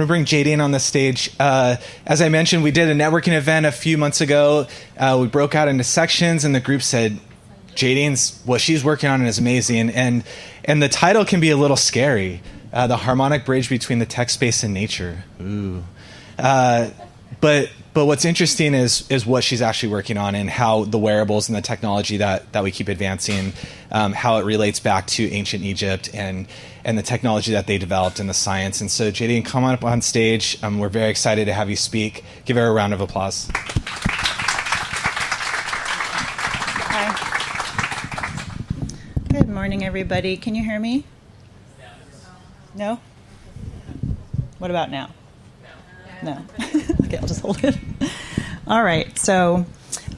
to bring Jadene on the stage. As I mentioned, we did a networking event a few months ago. We broke out into sections, and the group said, Jadene's, what she's working on is amazing. And the title can be a little scary. The harmonic bridge between the tech space and nature. Ooh. But what's interesting is what she's actually working on and how the wearables and the technology that we keep advancing, how it relates back to ancient Egypt and the technology that they developed and the science. And so, Jadene, come on up on stage. We're very excited to have you speak. Give her a round of applause. Hi. Good morning, everybody. Can you hear me? No? What about now? No. Okay, I'll just hold it. All right. So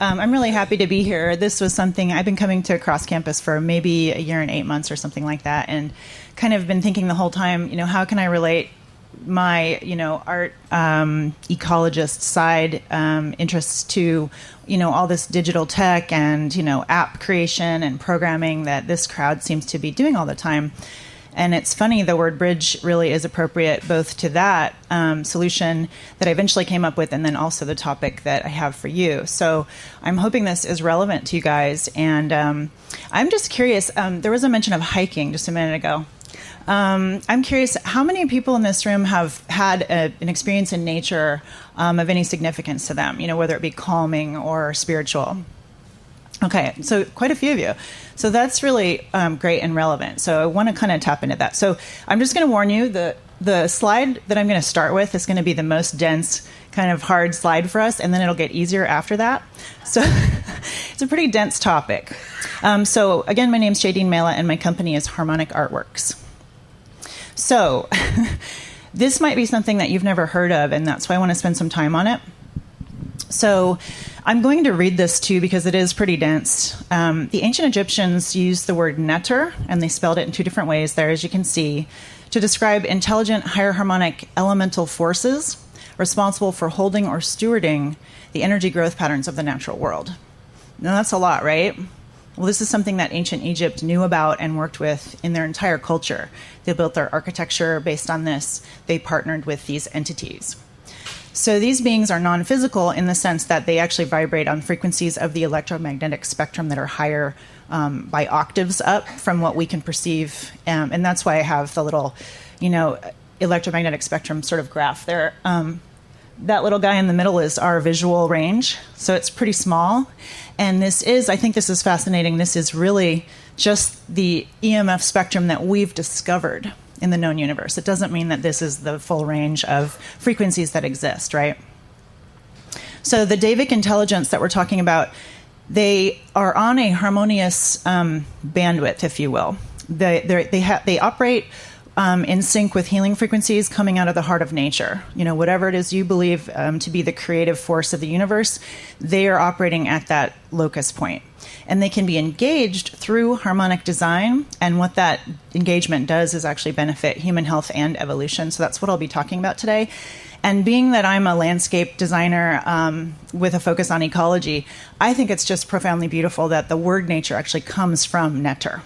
I'm really happy to be here. This was something I've been coming to Cross Campus for maybe a year and 8 months or something like that, and kind of been thinking the whole time, how can I relate my, art ecologist side interests to, all this digital tech and, app creation and programming that this crowd seems to be doing all the time. And it's funny, the word bridge really is appropriate both to that solution that I eventually came up with and then also the topic that I have for you. So I'm hoping this is relevant to you guys. And I'm just curious, there was a mention of hiking just a minute ago. I'm curious, how many people in this room have had an experience in nature of any significance to them, whether it be calming or spiritual? Okay, so quite a few of you. So that's really great and relevant. So I want to kind of tap into that. So I'm just going to warn you, the slide that I'm going to start with is going to be the most dense, kind of hard slide for us, and then it'll get easier after that. So it's a pretty dense topic. So again, my name's Jadene Mayla, and my company is Harmonic Artworks. So this might be something that you've never heard of, and that's why I want to spend some time on it. So I'm going to read this too because it is pretty dense. The ancient Egyptians used the word neter, and they spelled it in two different ways there, as you can see, to describe intelligent higher harmonic elemental forces responsible for holding or stewarding the energy growth patterns of the natural world. Now that's a lot, right? Well, this is something that ancient Egypt knew about and worked with in their entire culture. They built their architecture based on this. They partnered with these entities. So these beings are non-physical in the sense that they actually vibrate on frequencies of the electromagnetic spectrum that are higher by octaves up from what we can perceive. And that's why I have the little, electromagnetic spectrum sort of graph there. That little guy in the middle is our visual range. So it's pretty small. And I think this is fascinating. This is really just the EMF spectrum that we've discovered in the known universe. It doesn't mean that this is the full range of frequencies that exist, right? So the Davic intelligence that we're talking about, they are on a harmonious bandwidth, if you will. They operate in sync with healing frequencies coming out of the heart of nature. Whatever it is you believe to be the creative force of the universe, they are operating at that locus point. And they can be engaged through harmonic design. And what that engagement does is actually benefit human health and evolution. So that's what I'll be talking about today. And being that I'm a landscape designer with a focus on ecology, I think it's just profoundly beautiful that the word nature actually comes from neter.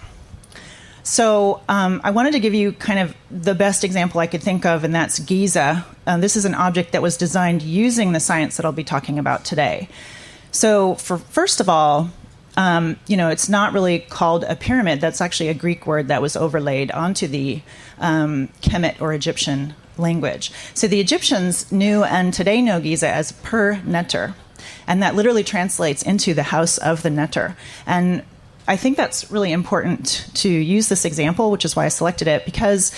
So I wanted to give you kind of the best example I could think of, and that's Giza. This is an object that was designed using the science that I'll be talking about today. So first of all, it's not really called a pyramid. That's actually a Greek word that was overlaid onto the Kemet or Egyptian language. So the Egyptians knew and today know Giza as per neter, and that literally translates into the house of the neter. And I think that's really important to use this example, which is why I selected it, because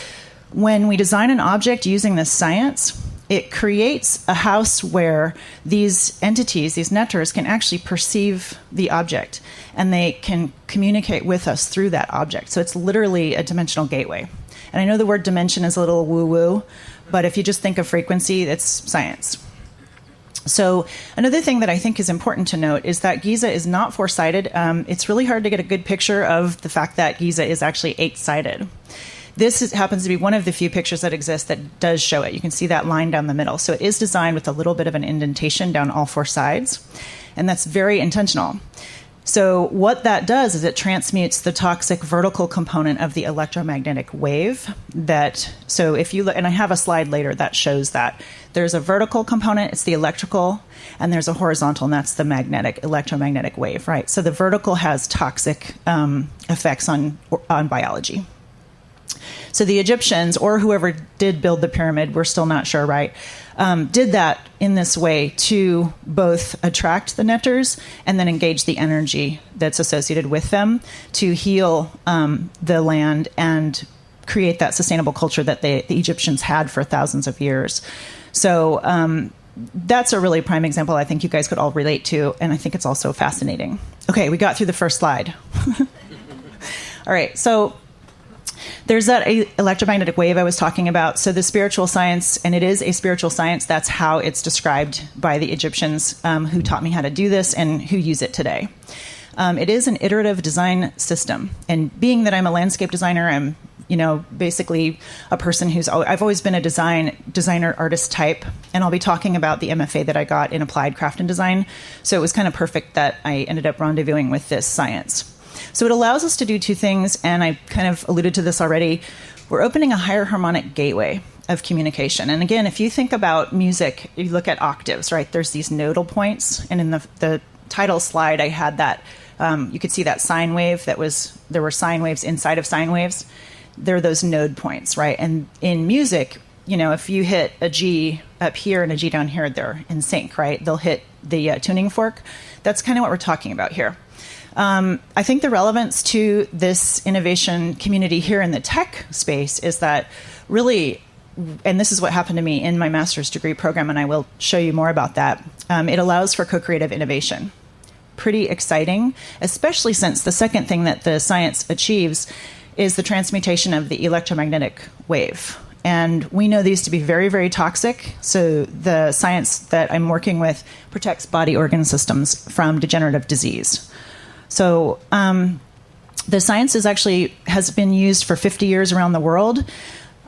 when we design an object using this science, it creates a house where these entities, these neters, can actually perceive the object, and they can communicate with us through that object. So it's literally a dimensional gateway. And I know the word dimension is a little woo-woo, but if you just think of frequency, it's science. So another thing that I think is important to note is that Giza is not four-sided. It's really hard to get a good picture of the fact that Giza is actually eight-sided. This happens to be one of the few pictures that exist that does show it. You can see that line down the middle. So it is designed with a little bit of an indentation down all four sides, and that's very intentional. So what that does is it transmutes the toxic vertical component of the electromagnetic wave. So if you look, and I have a slide later that shows that there's a vertical component, it's the electrical, and there's a horizontal, and that's the electromagnetic wave, right? So the vertical has toxic effects on biology. So the Egyptians, or whoever did build the pyramid, we're still not sure, right, did that in this way to both attract the netters and then engage the energy that's associated with them to heal the land and create that sustainable culture that the Egyptians had for thousands of years. So that's a really prime example I think you guys could all relate to, and I think it's also fascinating. Okay, we got through the first slide. All right, so there's that electromagnetic wave I was talking about. So the spiritual science, and it is a spiritual science, that's how it's described by the Egyptians who taught me how to do this and who use it today. It is an iterative design system. And being that I'm a landscape designer, I'm basically a person I've always been a designer artist type, and I'll be talking about the MFA that I got in applied craft and design. So it was kind of perfect that I ended up rendezvousing with this science. So it allows us to do two things, and I kind of alluded to this already. We're opening a higher harmonic gateway of communication. And again, if you think about music, you look at octaves, right? There's these nodal points, and in the title slide, I had that. You could see that sine wave. There were sine waves inside of sine waves. There are those node points, right? And in music, if you hit a G up here and a G down here, they're in sync, right? They'll hit the tuning fork. That's kind of what we're talking about here. I think the relevance to this innovation community here in the tech space is that really, and this is what happened to me in my master's degree program, and I will show you more about that, it allows for co-creative innovation. Pretty exciting, especially since the second thing that the science achieves is the transmutation of the electromagnetic wave. And we know these to be very, very toxic. So the science that I'm working with protects body organ systems from degenerative disease. So the science has been used for 50 years around the world.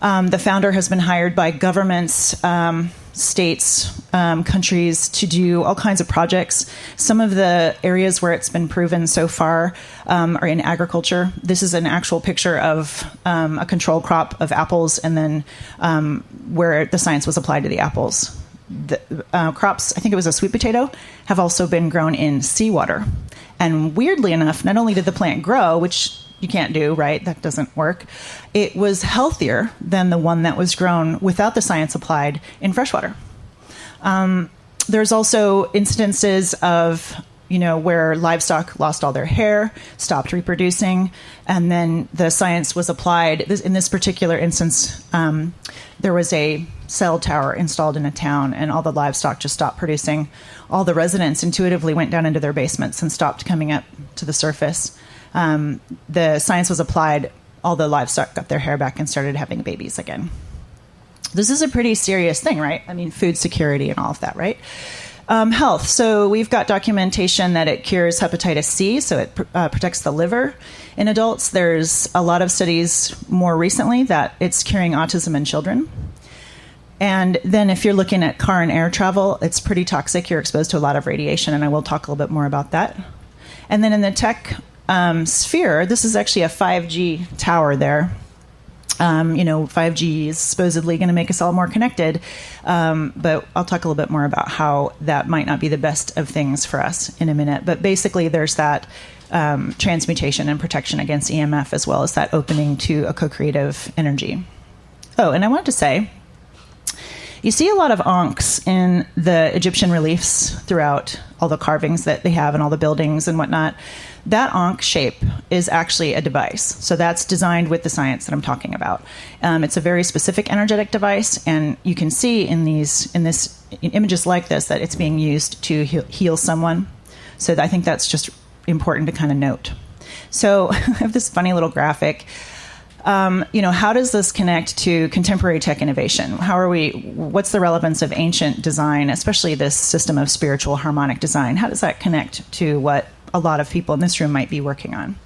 The founder has been hired by governments, states, countries to do all kinds of projects. Some of the areas where it's been proven so far are in agriculture. This is an actual picture of a control crop of apples, and then where the science was applied to the apples. The crops, I think it was a sweet potato, have also been grown in seawater. And weirdly enough, not only did the plant grow, which you can't do, right? That doesn't work. It was healthier than the one that was grown without the science applied in freshwater. There's also instances of, where livestock lost all their hair, stopped reproducing, and then the science was applied. In this particular instance, there was a cell tower installed in a town, and all the livestock just stopped producing. All the residents intuitively went down into their basements and stopped coming up to the surface. The science was applied, all the livestock got their hair back and started having babies again. This is a pretty serious thing, right? I mean, food security and all of that, right? Health. So we've got documentation that it cures hepatitis C, so it protects the liver in adults. There's a lot of studies more recently that it's curing autism in children. And then if you're looking at car and air travel, it's pretty toxic. You're exposed to a lot of radiation, and I will talk a little bit more about that. And then in the tech sphere, this is actually a 5G tower there. 5G is supposedly going to make us all more connected, but I'll talk a little bit more about how that might not be the best of things for us in a minute. But basically, there's that transmutation and protection against EMF, as well as that opening to a co-creative energy. Oh, and I wanted to say, you see a lot of ankhs in the Egyptian reliefs throughout all the carvings that they have and all the buildings and whatnot. That ankh shape is actually a device. So that's designed with the science that I'm talking about. It's a very specific energetic device, and you can see in images like this that it's being used to heal someone. So I think that's just important to kind of note. So I have this funny little graphic. How does this connect to contemporary tech innovation? What's the relevance of ancient design, especially this system of spiritual harmonic design? How does that connect to what a lot of people in this room might be working on?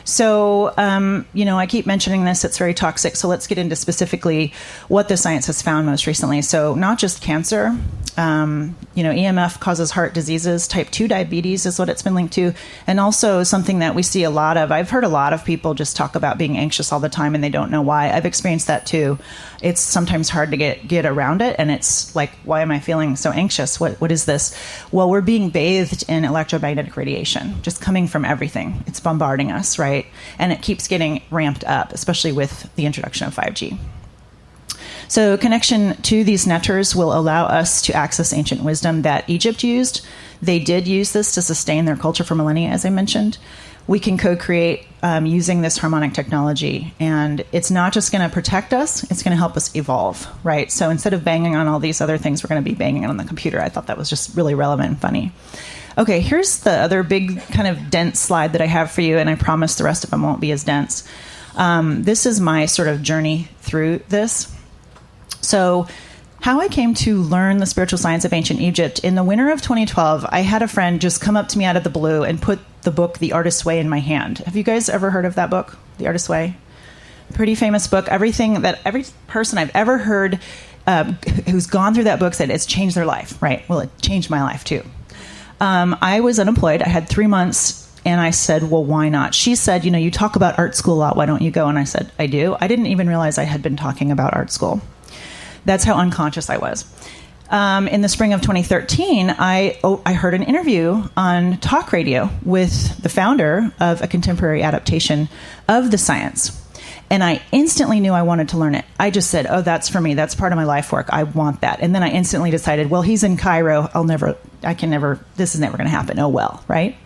So, I keep mentioning this, it's very toxic. So let's get into specifically what the science has found most recently. So not just cancer, EMF causes heart diseases. Type 2 diabetes is what it's been linked to. And also something that we see a lot of. I've heard a lot of people just talk about being anxious all the time and they don't know why. I've experienced that too. It's sometimes hard to get around it. And it's like, why am I feeling so anxious? What is this? Well, we're being bathed in electromagnetic radiation, just coming from everything. It's bombarding us, right? And it keeps getting ramped up, especially with the introduction of 5G. So connection to these netters will allow us to access ancient wisdom that Egypt used. They did use this to sustain their culture for millennia, as I mentioned. We can co-create using this harmonic technology. And it's not just going to protect us, it's going to help us evolve, right? So instead of banging on all these other things, we're going to be banging on the computer. I thought that was just really relevant and funny. Okay, here's the other big kind of dense slide that I have for you, and I promise the rest of them won't be as dense. This is my sort of journey through this. So how I came to learn the spiritual science of ancient Egypt, in the winter of 2012, I had a friend just come up to me out of the blue and put the book, The Artist's Way, in my hand. Have you guys ever heard of that book, The Artist's Way? Pretty famous book. Every person I've ever heard who's gone through that book said it's changed their life, right? Well, it changed my life too. I was unemployed. I had 3 months. And I said, well, why not? She said, you talk about art school a lot. Why don't you go? And I said, I do. I didn't even realize I had been talking about art school. That's how unconscious I was. In the spring of 2013, I heard an interview on talk radio with the founder of a contemporary adaptation of the science. And I instantly knew I wanted to learn it. I just said, oh, that's for me. That's part of my life work. I want that. And then I instantly decided, well, he's in Cairo. This is never going to happen. Oh, well, right?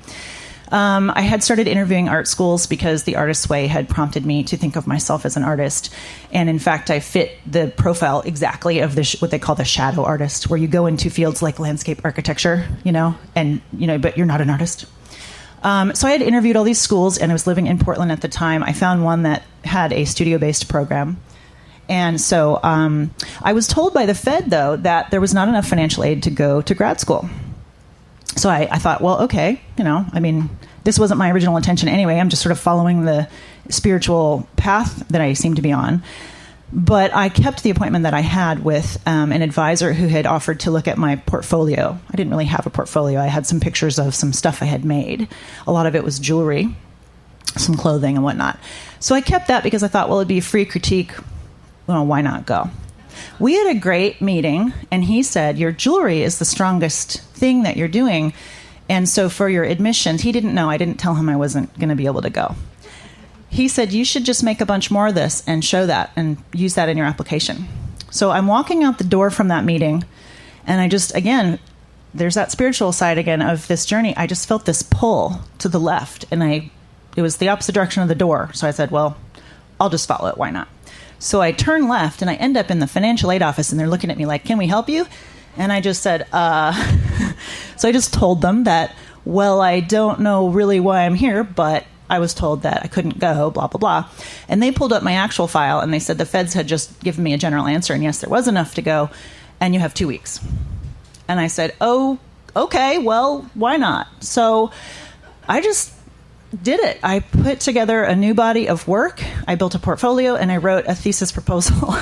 I had started interviewing art schools because The Artist's Way had prompted me to think of myself as an artist. And in fact, I fit the profile exactly of what they call the shadow artist, where you go into fields like landscape architecture, but you're not an artist. So I had interviewed all these schools, and I was living in Portland at the time. I found one that had a studio-based program. And so I was told by the Fed, though, that there was not enough financial aid to go to grad school. So I thought, well, okay, this wasn't my original intention anyway. I'm just sort of following the spiritual path that I seem to be on. But I kept the appointment that I had with an advisor who had offered to look at my portfolio. I didn't really have a portfolio. I had some pictures of some stuff I had made. A lot of it was jewelry, some clothing and whatnot. So I kept that because I thought, well, it'd be a free critique. Well, why not go? We had a great meeting, and he said, your jewelry is the strongest thing that you're doing. And so for your admissions, he didn't know. I didn't tell him I wasn't going to be able to go. He said, you should just make a bunch more of this and show that and use that in your application. So I'm walking out the door from that meeting, and I just, again, there's that spiritual side again of this journey. I just felt this pull to the left, and it was the opposite direction of the door. So I said, well, I'll just follow it. Why not? So I turn left, and I end up in the financial aid office, and they're looking at me like, can we help you? And I just said, So I just told them that, well, I don't know really why I'm here, but I was told that I couldn't go, blah, blah, blah. And they pulled up my actual file, and they said the feds had just given me a general answer, and yes, there was enough to go, and you have 2 weeks. And I said, oh, okay, well, why not? So I just did it. I put together a new body of work. I built a portfolio, and I wrote a thesis proposal.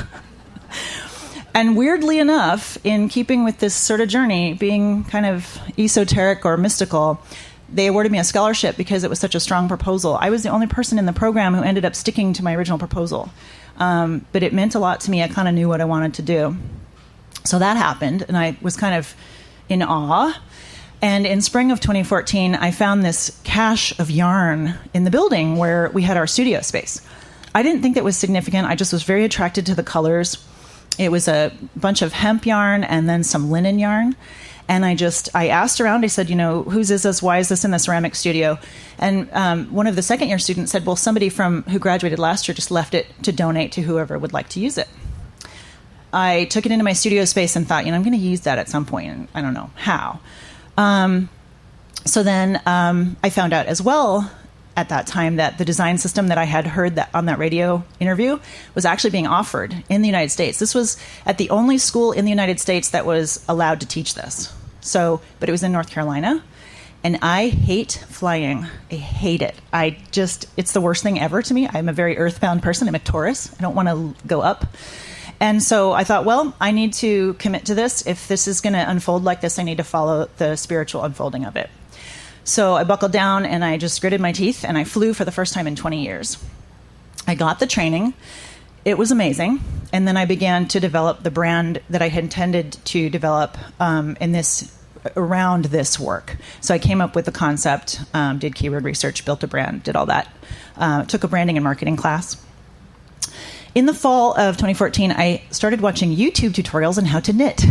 And weirdly enough, in keeping with this sort of journey, being kind of esoteric or mystical, they awarded me a scholarship because it was such a strong proposal. I was the only person in the program who ended up sticking to my original proposal. But it meant a lot to me. I kind of knew what I wanted to do. So that happened, and I was kind of in awe. And in spring of 2014, I found this cache of yarn in the building where we had our studio space. I didn't think that was significant. I just was very attracted to the colors. It was a bunch of hemp yarn and then some linen yarn. And I asked around. I said, whose is this? Why is this in the ceramic studio? And one of the second year students said, well, somebody who graduated last year just left it to donate to whoever would like to use it. I took it into my studio space and thought, I'm going to use that at some point. And I don't know how. So then I found out as well at that time that the design system that I had heard that on that radio interview was actually being offered in the United States. This was at the only school in the United States that was allowed to teach this. But it was in North Carolina. And I hate flying. I hate it. It's the worst thing ever to me. I'm a very earthbound person. I'm a Taurus. I don't want to go up. And so I thought, well, I need to commit to this. If this is going to unfold like this, I need to follow the spiritual unfolding of it. So I buckled down and I just gritted my teeth and I flew for the first time in 20 years. I got the training. It was amazing. And then I began to develop the brand that I had intended to develop around this work. So I came up with the concept, did keyword research, built a brand, did all that. Took a branding and marketing class. In the fall of 2014, I started watching YouTube tutorials on how to knit.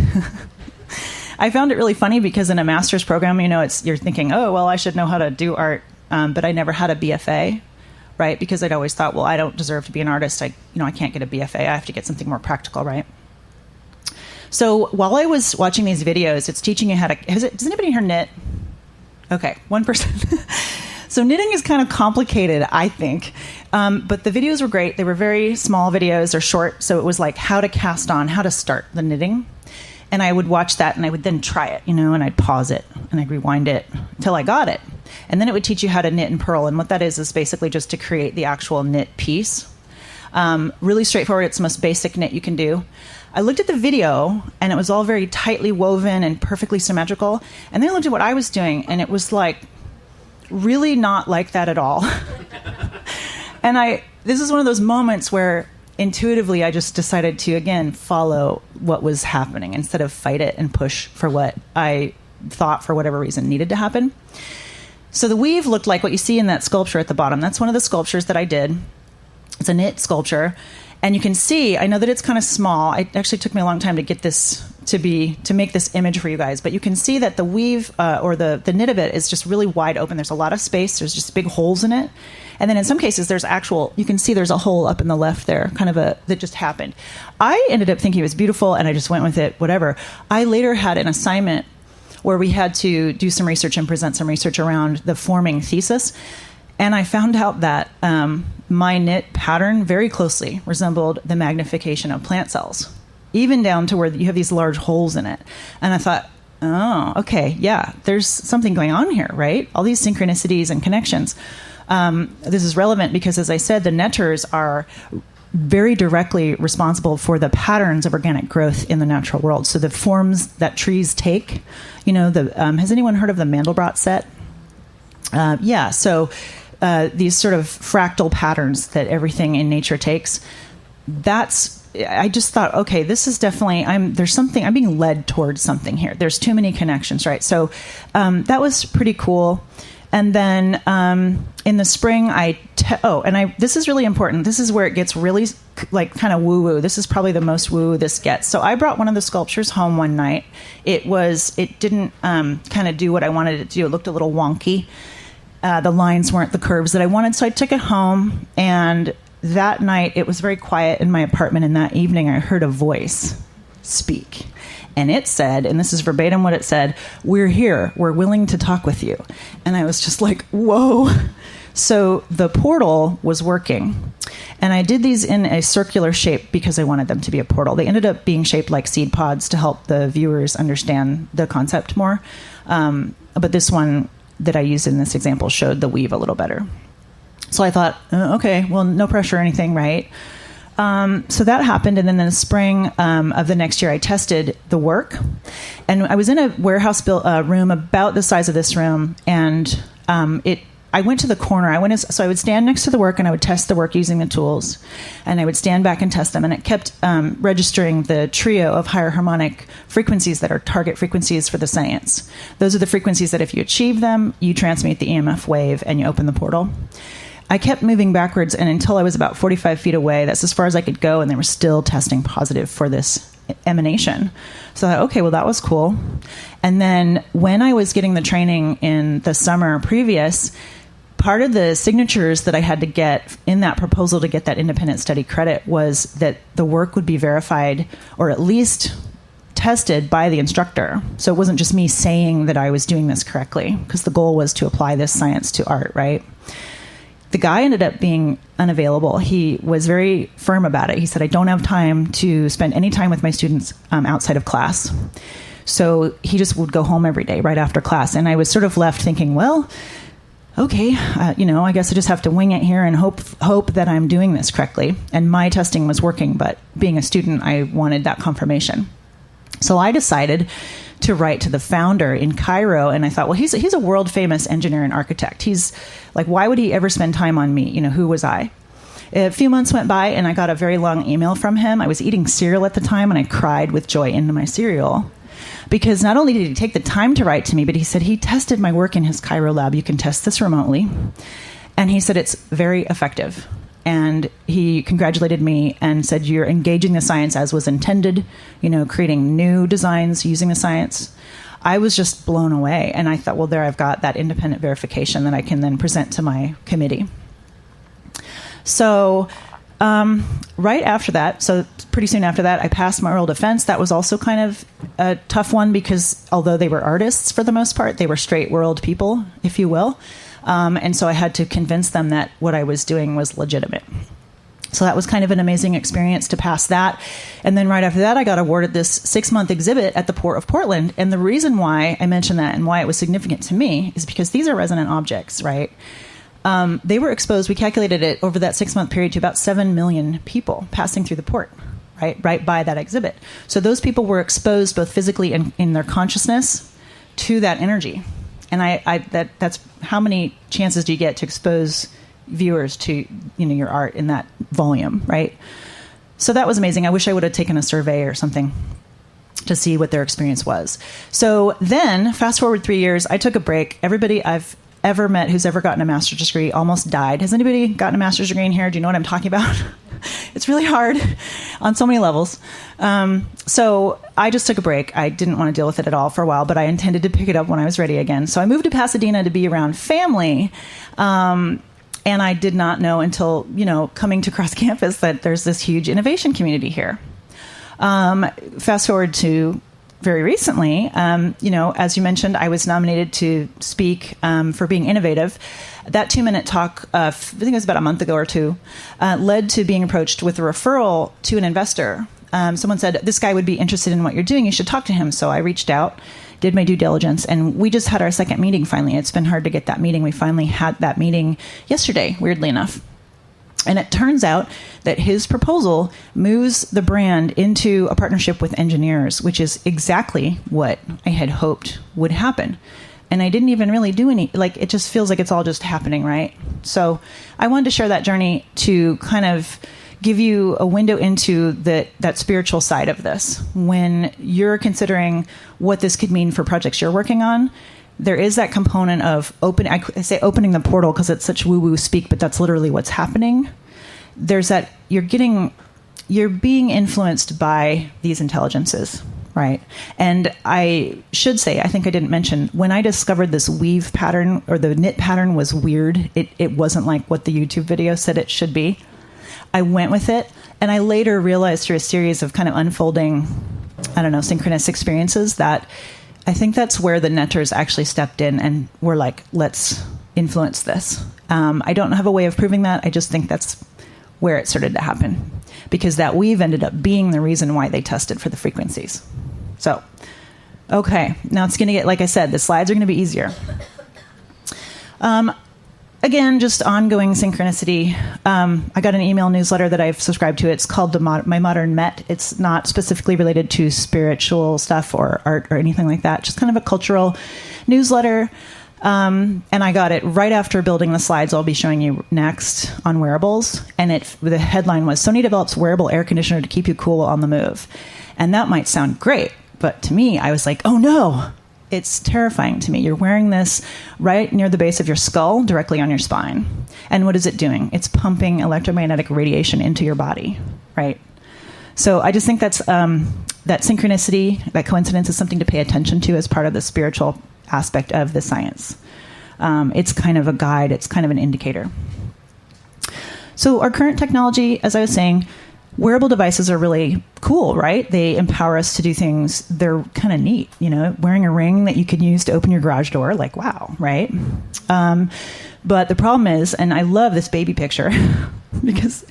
I found it really funny because in a master's program, you're thinking, oh, well, I should know how to do art. But I never had a BFA, right? Because I'd always thought, well, I don't deserve to be an artist. I can't get a BFA. I have to get something more practical, right? So while I was watching these videos, it's teaching you how to... Does anybody here knit? Okay, one person. So knitting is kind of complicated, I think. But the videos were great. They were very small videos. They're short. So it was like how to cast on, how to start the knitting. And I would watch that and I would then try it, and I'd pause it and I'd rewind it until I got it. And then it would teach you how to knit and purl. And what that is basically just to create the actual knit piece. Really straightforward. It's the most basic knit you can do. I looked at the video and it was all very tightly woven and perfectly symmetrical. And then I looked at what I was doing and it was like really not like that at all. And this is one of those moments where intuitively I just decided to, again, follow what was happening instead of fight it and push for what I thought for whatever reason needed to happen. So the weave looked like what you see in that sculpture at the bottom. That's one of the sculptures that I did. It's a knit sculpture. And you can see, I know that it's kind of small. It actually took me a long time to get this to make this image for you guys. But you can see that the weave or the knit of it is just really wide open. There's a lot of space. There's just big holes in it. And then in some cases, you can see there's a hole up in the left there, that just happened. I ended up thinking it was beautiful and I just went with it, whatever. I later had an assignment where we had to do some research and present some research around the forming thesis. And I found out that my knit pattern very closely resembled the magnification of plant cells, even down to where you have these large holes in it. And I thought, oh, okay, yeah, there's something going on here, right? All these synchronicities and connections. This is relevant because, as I said, the netters are very directly responsible for the patterns of organic growth in the natural world. So the forms that trees take, has anyone heard of the Mandelbrot set? Yeah, so these sort of fractal patterns that everything in nature takes, I just thought, okay, this is definitely, I'm being led towards something here. There's too many connections, right? So that was pretty cool. And then in the spring, this is really important. This is where it gets really like kind of woo-woo. This is probably the most woo-woo this gets. So I brought one of the sculptures home one night. It didn't kind of do what I wanted it to do. It looked a little wonky. The lines weren't the curves that I wanted. So I took it home. And that night, it was very quiet in my apartment. And that evening, I heard a voice speak. And it said, and this is verbatim what it said, "We're here. We're willing to talk with you." And I was just like, whoa. So the portal was working. And I did these in a circular shape because I wanted them to be a portal. They ended up being shaped like seed pods to help the viewers understand the concept more. But this one that I used in this example showed the weave a little better. So I thought, okay, well, no pressure or anything, right? So that happened, and then in the spring of the next year, I tested the work, and I was in a warehouse room about the size of this room, and I went to the corner. So I would stand next to the work, and I would test the work using the tools, and I would stand back and test them, and it kept registering the trio of higher harmonic frequencies that are target frequencies for the science. Those are the frequencies that if you achieve them, you transmute the EMF wave, and you open the portal. I kept moving backwards, and until I was about 45 feet away, that's as far as I could go, and they were still testing positive for this emanation. So I thought, okay, well, that was cool. And then when I was getting the training in the summer previous, part of the signatures that I had to get in that proposal to get that independent study credit was that the work would be verified or at least tested by the instructor. So it wasn't just me saying that I was doing this correctly, because the goal was to apply this science to art, right? The guy ended up being unavailable. He was very firm about it. He said, I don't have time to spend any time with my students outside of class. So he just would go home every day right after class. And I was sort of left thinking, well, okay, I guess I just have to wing it here and hope that I'm doing this correctly. And my testing was working, but being a student, I wanted that confirmation. So I decided to write to the founder in Cairo, and I thought, well, he's a world famous engineer and architect. He's like, why would he ever spend time on me? Who was I? A few months went by, and I got a very long email from him. I was eating cereal at the time, and I cried with joy into my cereal. Because not only did he take the time to write to me, but he said he tested my work in his Cairo lab. You can test this remotely. And he said it's very effective. And he congratulated me and said, you're engaging the science as was intended, creating new designs using the science. I was just blown away. And I thought, well, there I've got that independent verification that I can then present to my committee. So right after that, so pretty soon after that, I passed my oral defense. That was also kind of a tough one because although they were artists for the most part, they were straight world people, if you will. And so I had to convince them that what I was doing was legitimate. So that was kind of an amazing experience to pass that. And then right after that, I got awarded this 6-month exhibit at the Port of Portland. And the reason why I mentioned that and why it was significant to me is because these are resonant objects, right? They were exposed, we calculated it over that 6-month period to about 7 million people passing through the port, right by that exhibit. So those people were exposed both physically and in their consciousness to that energy. And that's how many chances do you get to expose viewers to your art in that volume, right? So that was amazing. I wish I would have taken a survey or something to see what their experience was. So then, fast forward 3 years, I took a break. Everybody I've ever met who's ever gotten a master's degree almost died. Has anybody gotten a master's degree in here? Do you know what I'm talking about? It's really hard on so many levels. So I just took a break. I didn't want to deal with it at all for a while, but I intended to pick it up when I was ready again. So I moved to Pasadena to be around family. And I did not know until, coming to Cross Campus that there's this huge innovation community here. Fast forward to very recently, as you mentioned, I was nominated to speak for being innovative. That 2-minute talk, I think it was about a month ago or two, led to being approached with a referral to an investor. Someone said, this guy would be interested in what you're doing. You should talk to him. So I reached out, did my due diligence, and we just had our second meeting finally. It's been hard to get that meeting. We finally had that meeting yesterday, weirdly enough. And it turns out that his proposal moves the brand into a partnership with engineers, which is exactly what I had hoped would happen. And I didn't even really do any, it just feels like it's all just happening, right? So I wanted to share that journey to kind of give you a window into that spiritual side of this. When you're considering what this could mean for projects you're working on, there is that component of I say opening the portal because it's such woo-woo speak, but that's literally what's happening. There's that you're being influenced by these intelligences, right? And I should say, I think I didn't mention, when I discovered this weave pattern or the knit pattern was weird, it wasn't like what the YouTube video said it should be. I went with it, and I later realized through a series of kind of unfolding, synchronous experiences that I think that's where the netters actually stepped in and were like, let's influence this. I don't have a way of proving that. I just think that's where it started to happen, because that weave ended up being the reason why they tested for the frequencies. So, okay, now it's going to get, like I said, the slides are going to be easier. Again, just ongoing synchronicity. I got an email newsletter that I've subscribed to. It's called My Modern Met. It's not specifically related to spiritual stuff or art or anything like that. Just kind of a cultural newsletter. And I got it right after building the slides I'll be showing you next on wearables. And the headline was, Sony develops wearable air conditioner to keep you cool on the move. And that might sound great, but to me, I was like, oh no. It's terrifying to me. You're wearing this right near the base of your skull, directly on your spine. And what is it doing? It's pumping electromagnetic radiation into your body, right? So I just think that's that synchronicity, that coincidence is something to pay attention to as part of the spiritual aspect of the science. It's kind of a guide. It's kind of an indicator. So our current technology, as I was saying, wearable devices are really cool, right? They empower us to do things. They're kind of neat, wearing a ring that you can use to open your garage door, like, wow, right? But the problem is, and I love this baby picture because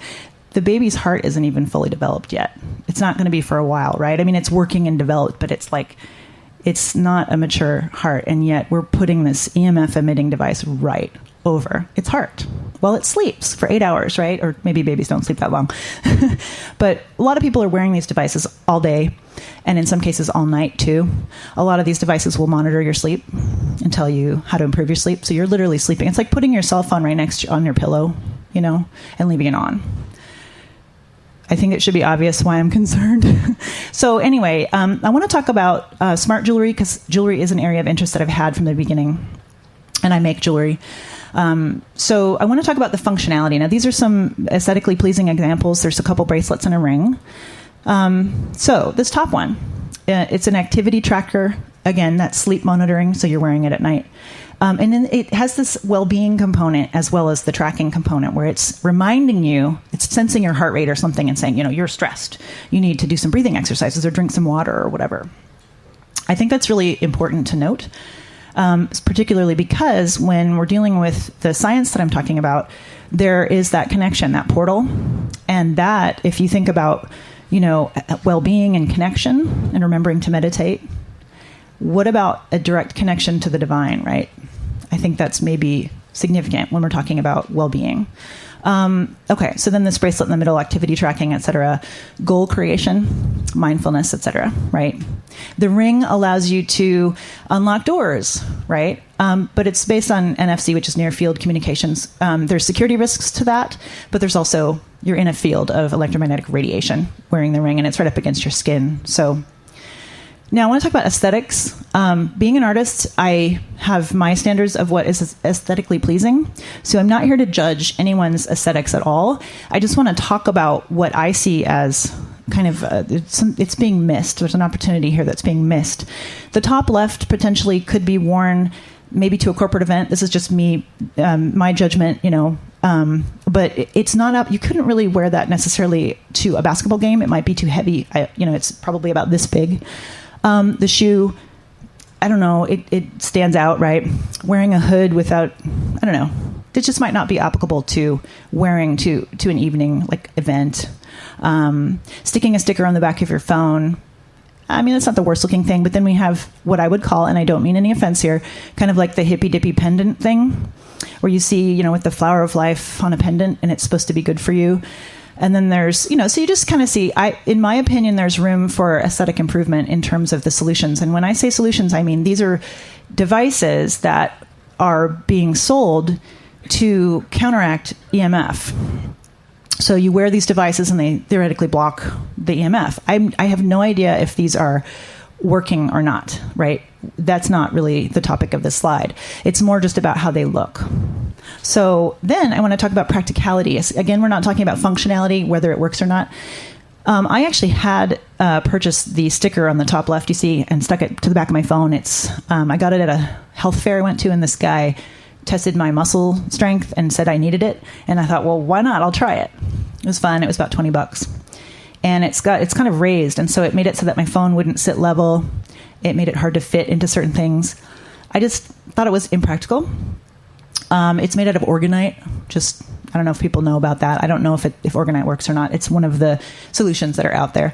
the baby's heart isn't even fully developed yet. It's not going to be for a while, right? I mean, it's working and developed, but it's not a mature heart. And yet we're putting this EMF emitting device right over its heart while it sleeps for 8 hours, right? Or maybe babies don't sleep that long. But a lot of people are wearing these devices all day, and in some cases all night too. A lot of these devices will monitor your sleep and tell you how to improve your sleep. So you're literally sleeping. It's like putting your cell phone right next to on your pillow, and leaving it on. I think it should be obvious why I'm concerned. So anyway, I want to talk about smart jewelry, because jewelry is an area of interest that I've had from the beginning, and I make jewelry. So I want to talk about the functionality. Now, these are some aesthetically pleasing examples. There's a couple bracelets and a ring. So this top one, it's an activity tracker. Again, that's sleep monitoring, so you're wearing it at night. And then it has this well-being component as well as the tracking component, where it's reminding you, it's sensing your heart rate or something and saying, you're stressed. You need to do some breathing exercises or drink some water or whatever. I think that's really important to note, particularly because when we're dealing with the science that I'm talking about, there is that connection, that portal. And that, if you think about, well-being and connection and remembering to meditate, what about a direct connection to the divine, right? I think that's maybe significant when we're talking about well-being. Okay, so then this bracelet in the middle, activity tracking, etc., goal creation, mindfulness, etc., right? The ring allows you to unlock doors, right? But it's based on NFC, which is near field communications. There's security risks to that, but there's also, you're in a field of electromagnetic radiation wearing the ring, and it's right up against your skin. So now I want to talk about aesthetics. Being an artist, I have my standards of what is aesthetically pleasing. So I'm not here to judge anyone's aesthetics at all. I just want to talk about what I see as kind of, it's being missed. There's an opportunity here that's being missed. The top left potentially could be worn maybe to a corporate event. This is just me, my judgment, but it's not up. You couldn't really wear that necessarily to a basketball game. It might be too heavy. It's probably about this big. The shoe, I don't know, it stands out, right? Wearing a hood without, I don't know, it just might not be applicable to wearing to an evening like event. Sticking a sticker on the back of your phone, I mean, that's not the worst looking thing, but then we have what I would call, and I don't mean any offense here, kind of like the hippy dippy pendant thing, where you see, with the flower of life on a pendant, and it's supposed to be good for you. And then there's, so you just kind of see, in my opinion, there's room for aesthetic improvement in terms of the solutions. And when I say solutions, I mean, these are devices that are being sold to counteract EMF. So you wear these devices and they theoretically block the EMF. I have no idea if these are working or not, right? That's not really the topic of this slide. It's more just about how they look. So then I want to talk about practicality. Again, we're not talking about functionality, whether it works or not. I actually had purchased the sticker on the top left, you see, and stuck it to the back of my phone. I got it at a health fair I went to, and this guy tested my muscle strength and said I needed it. And I thought, well, why not? I'll try it. It was fun. It was about $20. And it's kind of raised, and so it made it so that my phone wouldn't sit level. It made it hard to fit into certain things. I just thought it was impractical. It's made out of orgonite. I don't know if people know about that. I don't know if orgonite works or not. It's one of the solutions that are out there.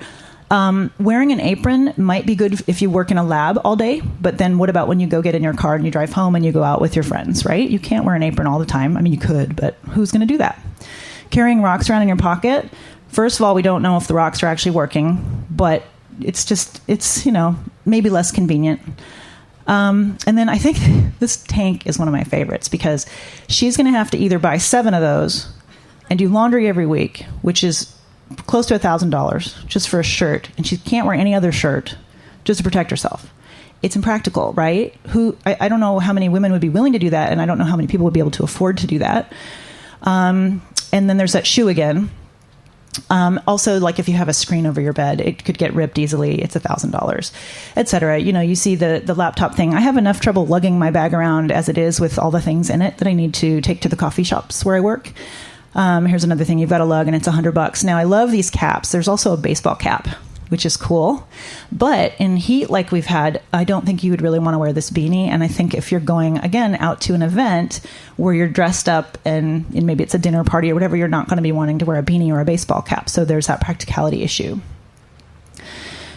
Wearing an apron might be good if you work in a lab all day, but then what about when you go get in your car and you drive home and you go out with your friends, right? You can't wear an apron all the time. I mean, you could, but who's going to do that? Carrying rocks around in your pocket. First of all, we don't know if the rocks are actually working, but it's maybe less convenient. And then I think this tank is one of my favorites, because she's going to have to either buy 7 of those and do laundry every week, which is close to $1,000 just for a shirt. And she can't wear any other shirt just to protect herself. It's impractical, right? I don't know how many women would be willing to do that. And I don't know how many people would be able to afford to do that. And then there's that shoe again. Also, like if you have a screen over your bed, it could get ripped easily. It's $1,000, etc. You see the laptop thing. I have enough trouble lugging my bag around as it is with all the things in it that I need to take to the coffee shops where I work. Here's another thing you've got to lug, and it's $100. Now, I love these caps. There's also a baseball cap, which is cool. But in heat like we've had, I don't think you would really want to wear this beanie. And I think if you're going, again, out to an event where you're dressed up and maybe it's a dinner party or whatever, you're not going to be wanting to wear a beanie or a baseball cap. So there's that practicality issue.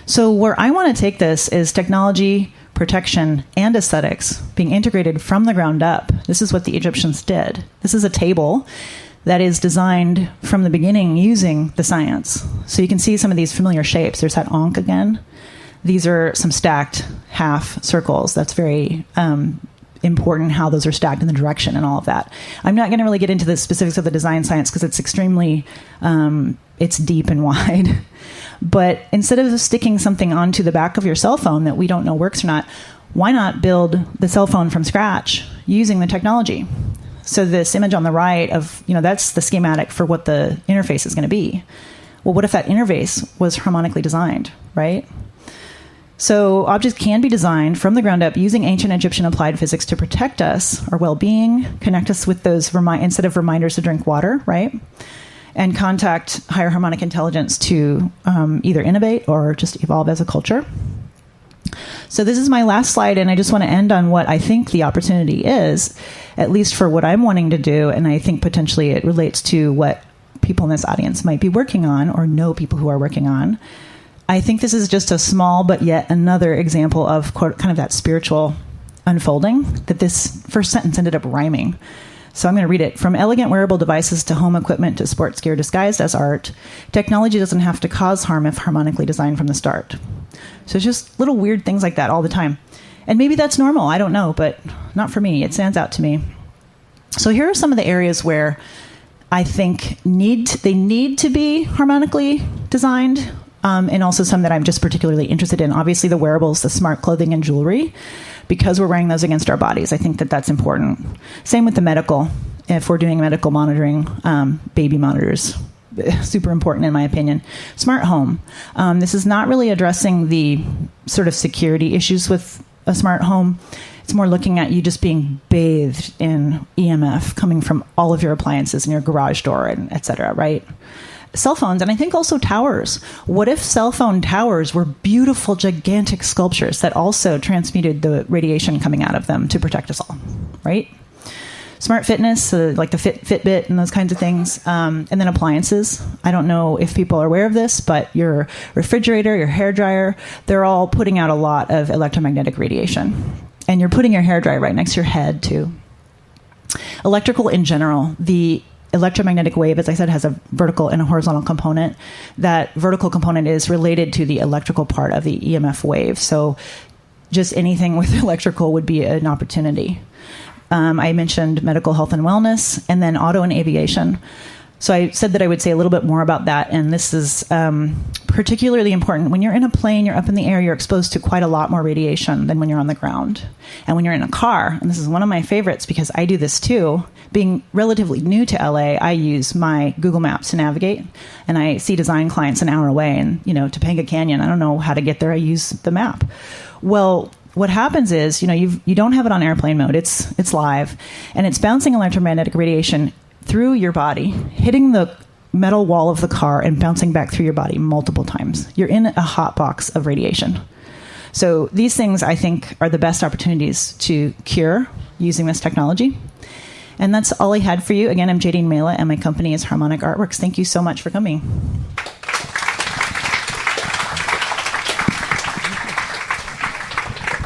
So where I want to take this is technology, protection, and aesthetics being integrated from the ground up. This is what the Egyptians did. This is a table that is designed from the beginning using the science. So you can see some of these familiar shapes. There's that Ankh again. These are some stacked half circles. That's very important how those are stacked in the direction and all of that. I'm not going to really get into the specifics of the design science because it's extremely, it's deep and wide. But instead of sticking something onto the back of your cell phone that we don't know works or not, why not build the cell phone from scratch using the technology? So this image on the right of, that's the schematic for what the interface is going to be. Well, what if that interface was harmonically designed, right? So objects can be designed from the ground up using ancient Egyptian applied physics to protect us, our well-being, connect us with those, instead of reminders to drink water, right? And contact higher harmonic intelligence to either innovate or just evolve as a culture. So this is my last slide, and I just want to end on what I think the opportunity is, at least for what I'm wanting to do, and I think potentially it relates to what people in this audience might be working on or know people who are working on. I think this is just a small but yet another example of kind of that spiritual unfolding, that this first sentence ended up rhyming. So I'm going to read it. From elegant wearable devices to home equipment to sports gear disguised as art, technology doesn't have to cause harm if harmonically designed from the start. So it's just little weird things like that all the time. And maybe that's normal. I don't know, but not for me. It stands out to me. So here are some of the areas where I think they need to be harmonically designed, and also some that I'm just particularly interested in. Obviously, the wearables, the smart clothing and jewelry, because we're wearing those against our bodies. I think that that's important. Same with the medical. If we're doing medical monitoring, baby monitors, super important in my opinion. Smart home. This is not really addressing the sort of security issues with a smart home. It's more looking at you just being bathed in EMF coming from all of your appliances and your garage door and et cetera, right? Cell phones, and I think also towers. What if cell phone towers were beautiful, gigantic sculptures that also transmuted the radiation coming out of them to protect us all, right? Smart fitness, like the Fitbit and those kinds of things. And then appliances. I don't know if people are aware of this, but your refrigerator, your hairdryer, they're all putting out a lot of electromagnetic radiation. And you're putting your hairdryer right next to your head, too. Electrical in general, the electromagnetic wave, as I said, has a vertical and a horizontal component. That vertical component is related to the electrical part of the EMF wave. So just anything with electrical would be an opportunity. I mentioned medical health and wellness, and then auto and aviation. So I said that I would say a little bit more about that, and this is particularly important. When you're in a plane, you're up in the air, you're exposed to quite a lot more radiation than when you're on the ground. And when you're in a car, and this is one of my favorites because I do this too, being relatively new to LA, I use my Google Maps to navigate, and I see design clients an hour away, and Topanga Canyon, I don't know how to get there, I use the map. Well, what happens is, you don't have it on airplane mode, it's live, and it's bouncing electromagnetic radiation through your body, hitting the metal wall of the car and bouncing back through your body multiple times. You're in a hot box of radiation. So these things, I think, are the best opportunities to cure using this technology. And that's all I had for you. Again, I'm Jadene Mayla, and my company is Harmonic Artworks. Thank you so much for coming.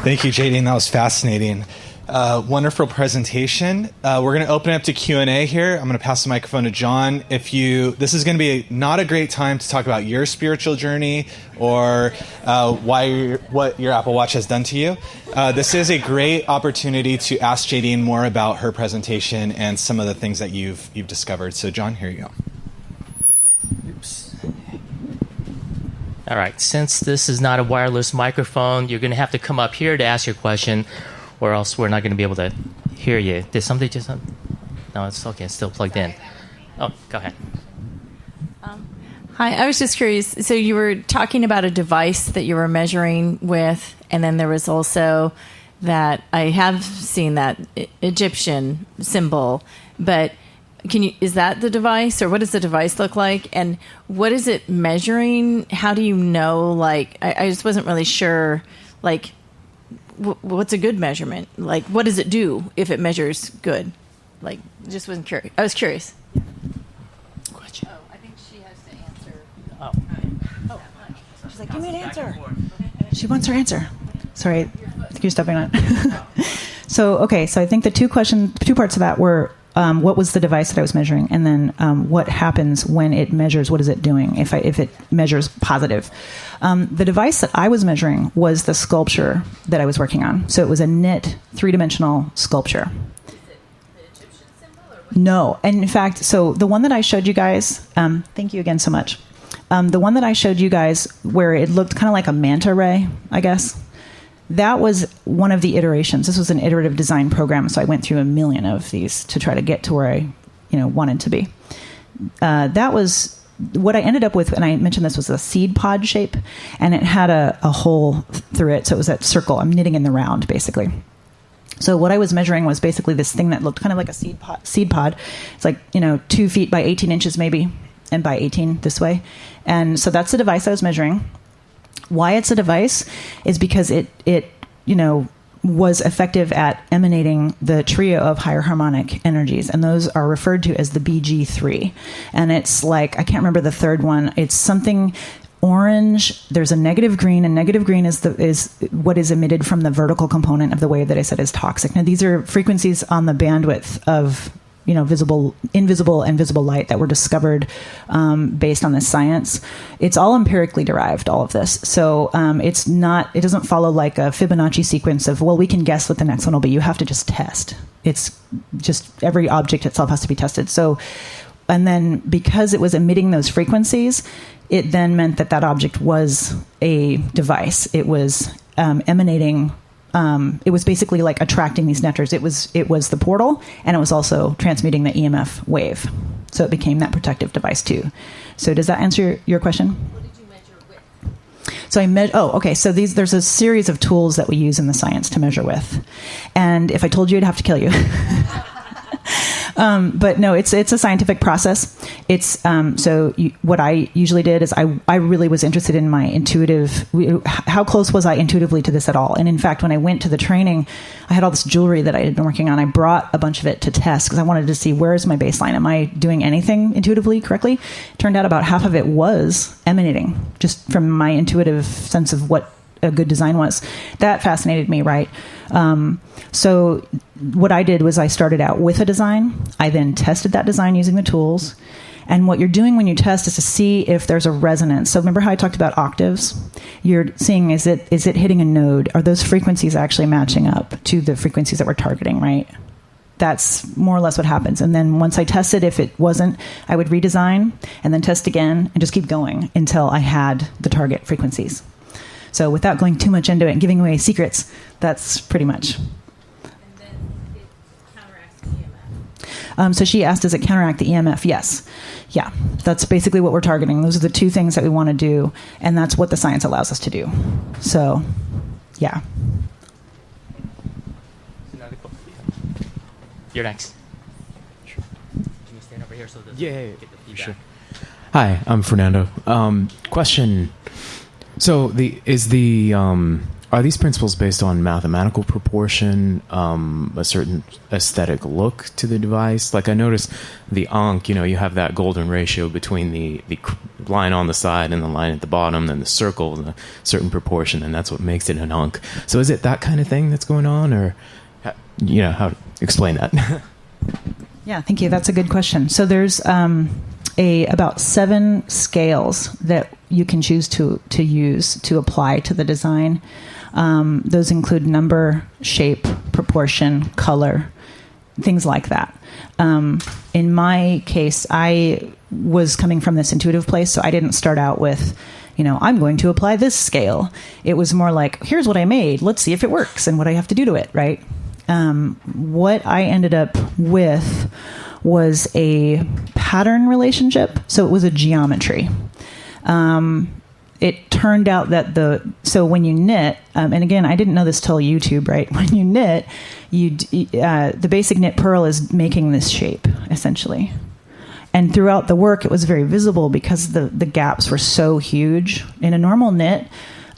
Thank you, Jadene. That was fascinating. Wonderful presentation. We're going to open it up to Q&A here. I'm going to pass the microphone to John. This is going to be not a great time to talk about your spiritual journey or what your Apple Watch has done to you. This is a great opportunity to ask Jadene more about her presentation and some of the things that you've discovered. So, John, here you go. Oops. All right. Since this is not a wireless microphone, you're going to have to come up here to ask your question, or else we're not going to be able to hear you. Did somebody just... No, it's okay. It's still plugged in. Oh, go ahead. Hi, I was just curious. So you were talking about a device that you were measuring with, and then there was also that I have seen that Egyptian symbol, but is that the device, or what does the device look like, and what is it measuring? How do you know? I just wasn't really sure. What's a good measurement? What does it do if it measures good? Just wasn't curious. I was curious. Question. Oh, I think she has to answer. Oh. She's like, give me an answer. She wants her answer. Sorry. think you're stepping on it. So I think the two parts of that were, what was the device that I was measuring? And then what happens when it measures? What is it doing if it measures positive? The device that I was measuring was the sculpture that I was working on. So it was a knit 3-dimensional sculpture. Is it the Egyptian symbol? No. And in fact, so the one that I showed you guys, thank you again so much. The one that I showed you guys where it looked kind of like a manta ray, I guess, that was one of the iterations. This was an iterative design program, so I went through a million of these to try to get to where I, wanted to be. That was what I ended up with, and I mentioned this was a seed pod shape, and it had a hole through it, so it was that circle. I'm knitting in the round, basically. So what I was measuring was basically this thing that looked kind of like a seed pod. It's like, 2 feet by 18 inches maybe, and by 18 this way. And so that's the device I was measuring. Why it's a device is because it was effective at emanating the trio of higher harmonic energies, and those are referred to as the BG3. And it's like, I can't remember the third one. It's something orange. There's a negative green, and negative green is what is emitted from the vertical component of the wave that I said is toxic. Now, these are frequencies on the bandwidth of invisible and visible light that were discovered based on this science. It's all empirically derived, all of this. So it doesn't follow like a Fibonacci sequence of, well, we can guess what the next one will be. You have to just test. It's just every object itself has to be tested. So, and then because it was emitting those frequencies, it then meant that object was a device. It was emanating. It was basically like attracting these netters. It was the portal, and it was also transmuting the EMF wave. So it became that protective device too. So does that answer your question? What did you measure with? So So there's a series of tools that we use in the science to measure with, and if I told you, I'd have to kill you. But no, it's a scientific process. It's what I usually did is I really was interested in my how close was I intuitively to this at all? And in fact, when I went to the training, I had all this jewelry that I had been working on. I brought a bunch of it to test because I wanted to see, where is my baseline? Am I doing anything intuitively correctly? It turned out about half of it was emanating just from my intuitive sense of what a good design was. That fascinated me, right? So what I did was I started out with a design. I then tested that design using the tools. And what you're doing when you test is to see if there's a resonance. So remember how I talked about octaves? You're seeing, is it hitting a node? Are those frequencies actually matching up to the frequencies that we're targeting, right? That's more or less what happens. And then once I tested, if it wasn't, I would redesign and then test again and just keep going until I had the target frequencies. So without going too much into it and giving away secrets, that's pretty much. And then it counteracts the EMF. So she asked, does it counteract the EMF? Yes. Yeah, that's basically what we're targeting. Those are the two things that we want to do, and that's what the science allows us to do. So, yeah. You're next. Sure. Can you stand over here so that yeah, get the feedback? sure. Hi, I'm Fernando. Question. So are these principles based on mathematical proportion, a certain aesthetic look to the device? Like I noticed the Ankh, you have that golden ratio between the line on the side and the line at the bottom, then the circle in a certain proportion, and that's what makes it an Ankh. So is it that kind of thing that's going on, or how to explain that? Yeah, thank you. That's a good question. So there's about 7 scales that you can choose to use to apply to the design. Those include number, shape, proportion, color, things like that. In my case, I was coming from this intuitive place, so I didn't start out with, I'm going to apply this scale. It was more like, here's what I made. Let's see if it works and what I have to do to it, right? What I ended up with was a pattern relationship. So it was a geometry. It turned out that so when you knit, and again, I didn't know this till YouTube, right? When you knit, the basic knit purl is making this shape, essentially. And throughout the work, it was very visible because the gaps were so huge. In a normal knit,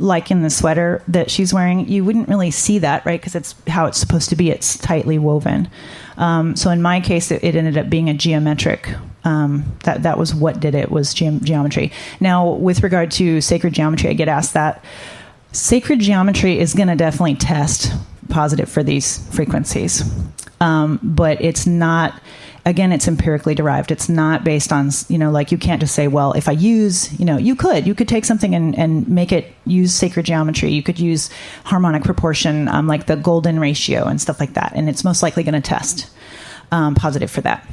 like in the sweater that she's wearing, you wouldn't really see that, right? Because it's how it's supposed to be. It's tightly woven. So in my case, it ended up being a geometric. That was what did it, was geometry. Now, with regard to sacred geometry, I get asked that Sacred geometry is going to definitely test positive for these frequencies. But it's not, again, it's empirically derived. It's not based on, like you can't just say, well, if I use, you could take something and make it use sacred geometry. You could use harmonic proportion, like the golden ratio and stuff like that. And it's most likely going to test positive for that.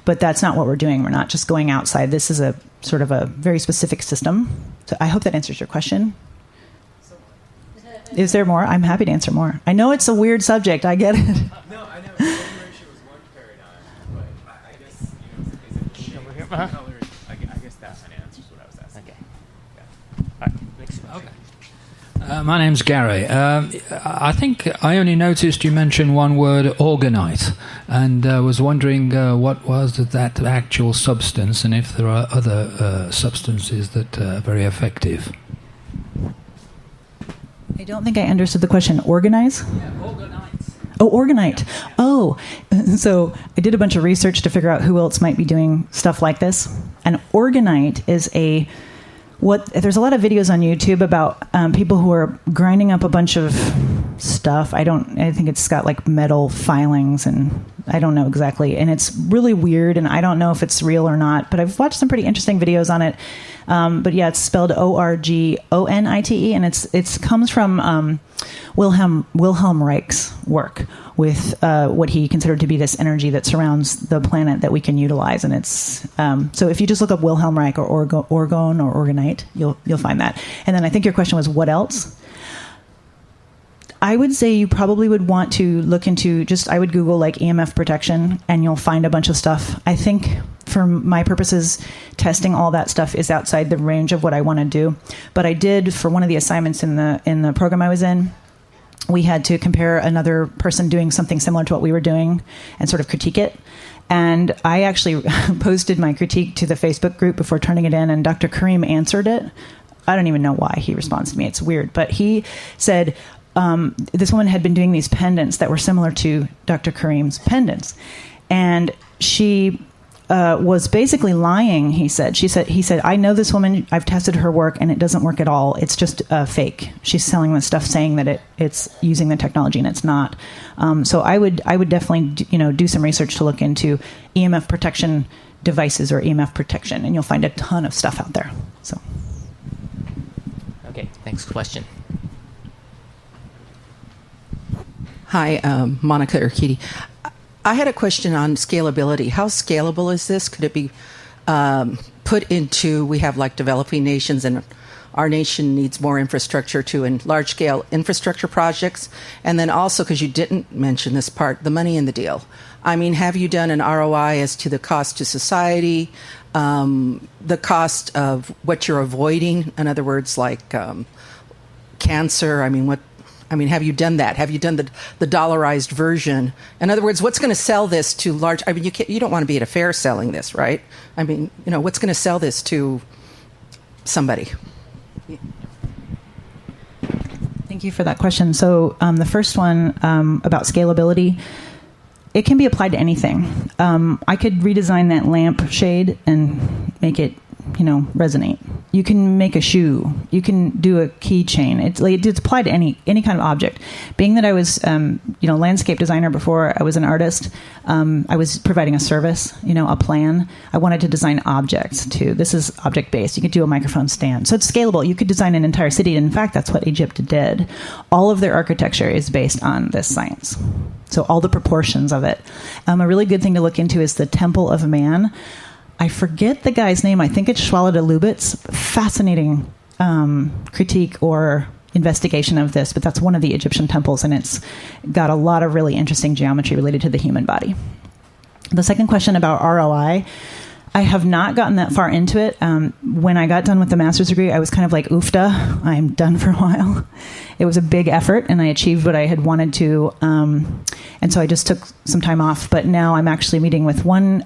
But that's not what we're doing. We're not just going outside. This is a sort of a very specific system. So I hope that answers your question. Is there more? I'm happy to answer more. I know it's a weird subject. I get it. No, I know. Golden ratio was one paradigm, but I guess, is it over here? Color? I guess that kind of answers what I was asking. Okay. Yeah. All right. Next question. Okay. My name's Gary. I think I only noticed you mentioned one word, orgonite, and was wondering what was that actual substance, and if there are other substances that are very effective. I don't think I understood the question. Organize? Yeah, orgonite. Oh, orgonite. Oh, so I did a bunch of research to figure out who else might be doing stuff like this. And orgonite is there's a lot of videos on YouTube about people who are grinding up a bunch of stuff. I think it's got like metal filings and I don't know exactly. And it's really weird and I don't know if it's real or not, but I've watched some pretty interesting videos on it. But yeah, it's spelled Orgonite, and it comes from Wilhelm Reich's work with what he considered to be this energy that surrounds the planet that we can utilize. And it's so if you just look up Wilhelm Reich or orgon or orgonite, you'll find that. And then I think your question was what else? I would say you probably would want to look into I would Google like EMF protection and you'll find a bunch of stuff. I think for my purposes, testing all that stuff is outside the range of what I want to do. But I did, for one of the assignments in the program I was in, we had to compare another person doing something similar to what we were doing and sort of critique it. And I actually posted my critique to the Facebook group before turning it in, and Dr. Kareem answered it. I don't even know why he responds to me. It's weird. But he said, this woman had been doing these pendants that were similar to Dr. Kareem's pendants. And she was basically lying, he said. He said, I know this woman, I've tested her work, and it doesn't work at all. It's just fake. She's selling this stuff saying that it's using the technology, and it's not. So I would definitely do some research to look into EMF protection devices or EMF protection, and you'll find a ton of stuff out there. So. Okay, next question. Hi, Monica Urquidy. I had a question on scalability. How scalable is this? Could it be put into, we have like developing nations, and our nation needs more infrastructure too, and large-scale infrastructure projects. And then also, because you didn't mention this part, the money in the deal. I mean, have you done an ROI as to the cost to society, the cost of what you're avoiding? In other words, like cancer. Have you done that? Have you done the dollarized version? In other words, what's going to sell this to large? I mean, you don't want to be at a fair selling this, right? I mean, what's going to sell this to somebody? Thank you for that question. So the first one about scalability, it can be applied to anything. I could redesign that lamp shade and make it, resonate. You can make a shoe. You can do a keychain. It's applied to any kind of object. Being that I was, landscape designer before I was an artist, I was providing a service, a plan. I wanted to design objects too. This is object based. You could do a microphone stand. So it's scalable. You could design an entire city. In fact, that's what Egypt did. All of their architecture is based on this science. So all the proportions of it. A really good thing to look into is the Temple of Man. I forget the guy's name. I think it's Schwala de Lubitz. Fascinating critique or investigation of this, but that's one of the Egyptian temples, and it's got a lot of really interesting geometry related to the human body. The second question about ROI, I have not gotten that far into it. When I got done with the master's degree, I was kind of like, oofda, I'm done for a while. It was a big effort, and I achieved what I had wanted to. And so I just took some time off. But now I'm actually meeting with one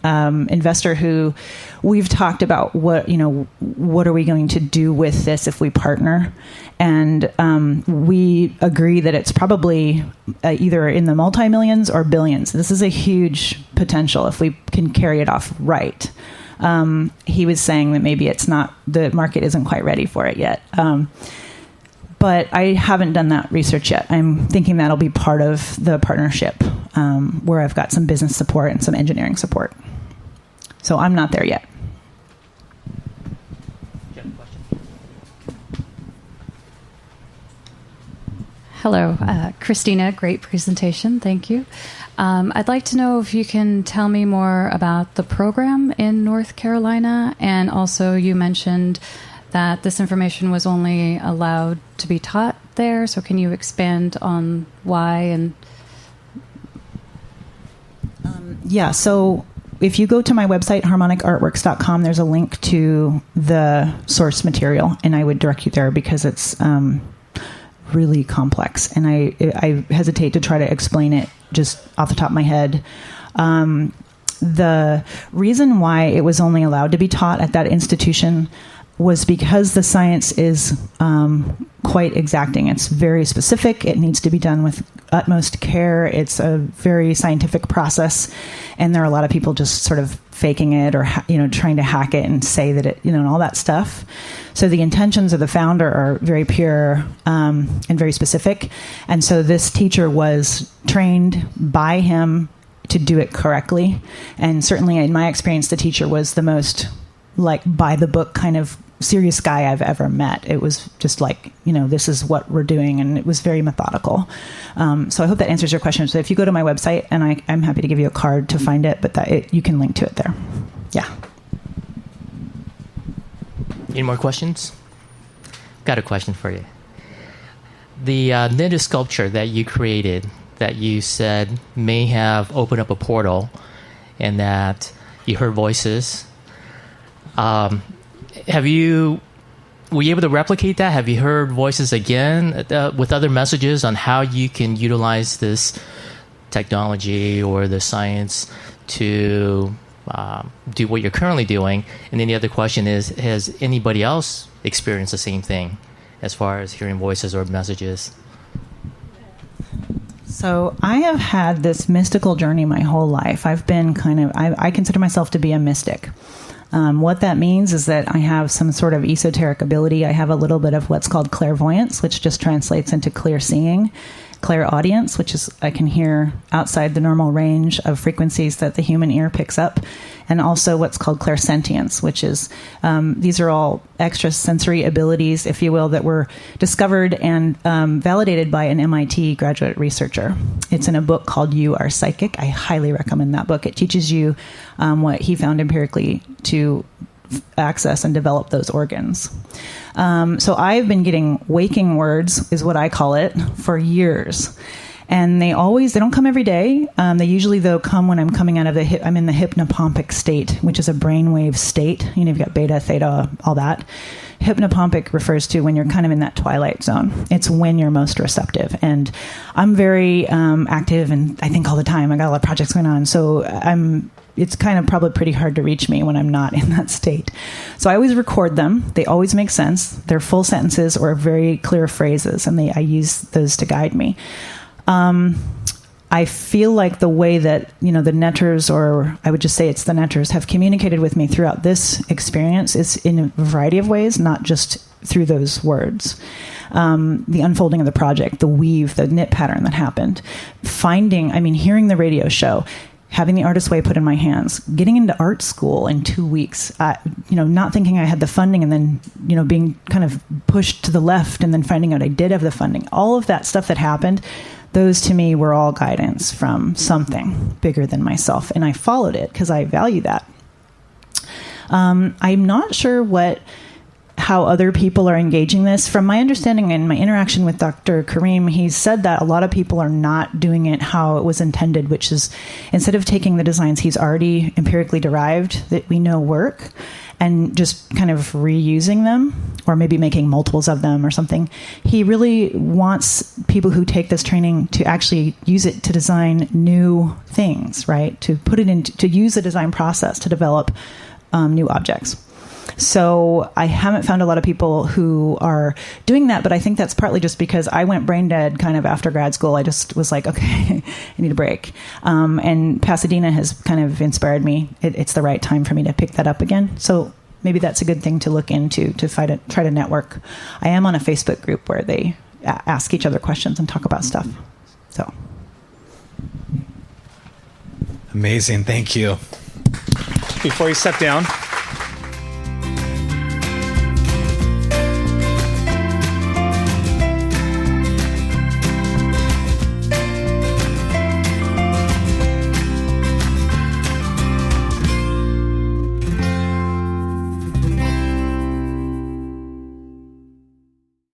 investor who we've talked about what are we going to do with this if we partner. And we agree that it's probably either in the multi-millions or billions. This is a huge potential if we can carry it off right. He was saying that maybe the market isn't quite ready for it yet. but I haven't done that research yet. I'm thinking that'll be part of the partnership, where I've got some business support and some engineering support. So I'm not there yet. Hello, Christina. Great presentation. Thank you. I'd like to know if you can tell me more about the program in North Carolina, and also you mentioned that this information was only allowed to be taught there. So can you expand on why? And yeah, so if you go to my website, harmonicartworks.com, there's a link to the source material, and I would direct you there because it's really complex, and I hesitate to try to explain it just off the top of my head. The reason why it was only allowed to be taught at that institution was because the science is quite exacting. It's very specific. It needs to be done with utmost care. It's a very scientific process, and there are a lot of people just sort of faking it or trying to hack it and say that it and all that stuff. So the intentions of the founder are very pure and very specific, and so this teacher was trained by him to do it correctly. And certainly in my experience, the teacher was the most by the book kind of serious guy I've ever met. It was just this is what we're doing, and it was very methodical. So I hope that answers your question. So if you go to my website, and I'm happy to give you a card to find it, but you can link to it there. Yeah. Any more questions? Got a question for you. The knitted sculpture that you created, that you said may have opened up a portal, and that you heard voices. Were you able to replicate that? Have you heard voices again with other messages on how you can utilize this technology or the science to do what you're currently doing? And then the other question is, has anybody else experienced the same thing as far as hearing voices or messages? So I have had this mystical journey my whole life. I've been I consider myself to be a mystic. What that means is that I have some sort of esoteric ability. I have a little bit of what's called clairvoyance, which just translates into clear seeing, clairaudience, which is I can hear outside the normal range of frequencies that the human ear picks up, and also what's called clairsentience, which is these are all extrasensory abilities, if you will, that were discovered and validated by an MIT graduate researcher. It's in a book called You Are Psychic. I highly recommend that book. It teaches you what he found empirically to access and develop those organs. So I've been getting waking words, is what I call it, for years. And they don't come every day. They usually, though, come when I'm coming out of I'm in the hypnopompic state, which is a brainwave state. You've got beta, theta, all that. Hypnopompic refers to when you're kind of in that twilight zone. It's when you're most receptive. And I'm very active, and I think all the time. I got a lot of projects going on. So it's kind of probably pretty hard to reach me when I'm not in that state. So I always record them. They always make sense. They're full sentences or very clear phrases, and I use those to guide me. I feel like the way that, the netters, or I would just say it's the netters, have communicated with me throughout this experience is in a variety of ways, not just through those words. The unfolding of the project, the weave, the knit pattern that happened, hearing the radio show, having the Artist Way put in my hands, getting into art school in 2 weeks, not thinking I had the funding, and then, being kind of pushed to the left, and then finding out I did have the funding. All of that stuff that happened, those to me were all guidance from something bigger than myself. And I followed it because I value that. I'm not sure how other people are engaging this. From my understanding and my interaction with Dr. Karim, he said that a lot of people are not doing it how it was intended, which is instead of taking the designs he's already empirically derived that we know work and just kind of reusing them, or maybe making multiples of them or something. He really wants people who take this training to actually use it to design new things, right? To put it to use the design process to develop new objects. So I haven't found a lot of people who are doing that, but I think that's partly just because I went brain dead kind of after grad school. I just was like, okay, I need a break. And Pasadena has kind of inspired me. It's the right time for me to pick that up again. So maybe that's a good thing to look into to try to network. I am on a Facebook group where they ask each other questions and talk about stuff. So amazing, thank you. Before you step down,